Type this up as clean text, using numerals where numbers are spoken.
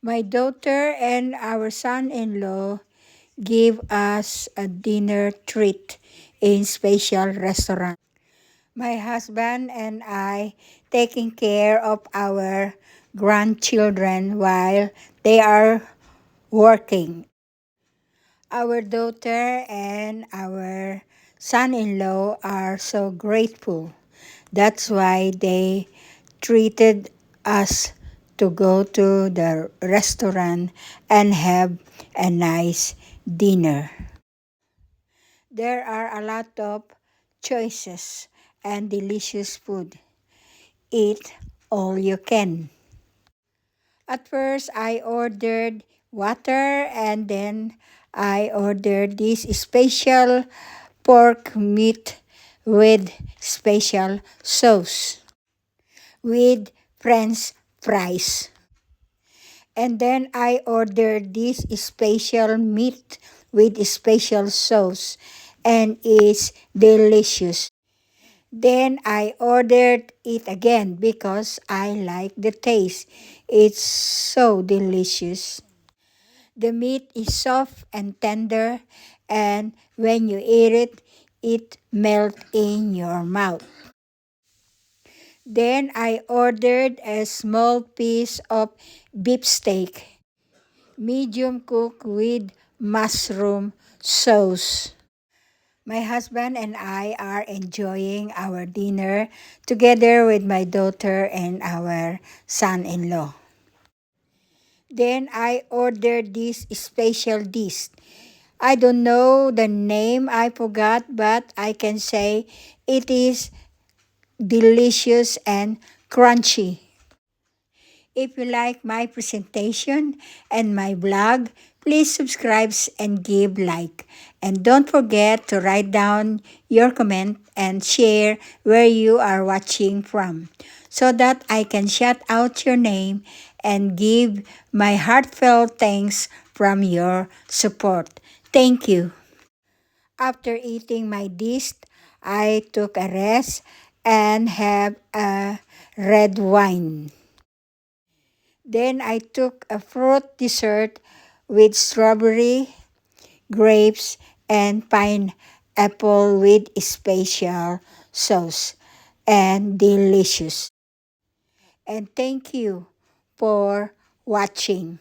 My daughter and our son-in-law give us a dinner treat in special restaurant. My husband and I taking care of our grandchildren while they are working. Our daughter and our son-in-law are so grateful. That's why they treated us to go to the restaurant and have a nice dinner. There are a lot of choices and delicious food. Eat all you can. At first, I ordered water and then I ordered this special pork meat with special sauce with French fries. And then I ordered this special meat with special sauce and it's delicious. Then I ordered it again because I like the taste. It's so delicious. The meat is soft and tender, and when you eat it, it melts in your mouth. Then I ordered a small piece of beef steak, medium cooked with mushroom sauce. My husband and I are enjoying our dinner together with my daughter and our son-in-law. Then I ordered this special dish. I don't know the name, I forgot, but I can say it is delicious and crunchy. If you like my presentation and my blog, please subscribe and give like. And don't forget to write down your comment and share where you are watching from so that I can shout out your name and give my heartfelt thanks from your support. Thank you. After eating my dish, I took a rest and have a red wine. Then I took a fruit dessert with strawberry, grapes, and pineapple with special sauce and delicious. And thank you for watching.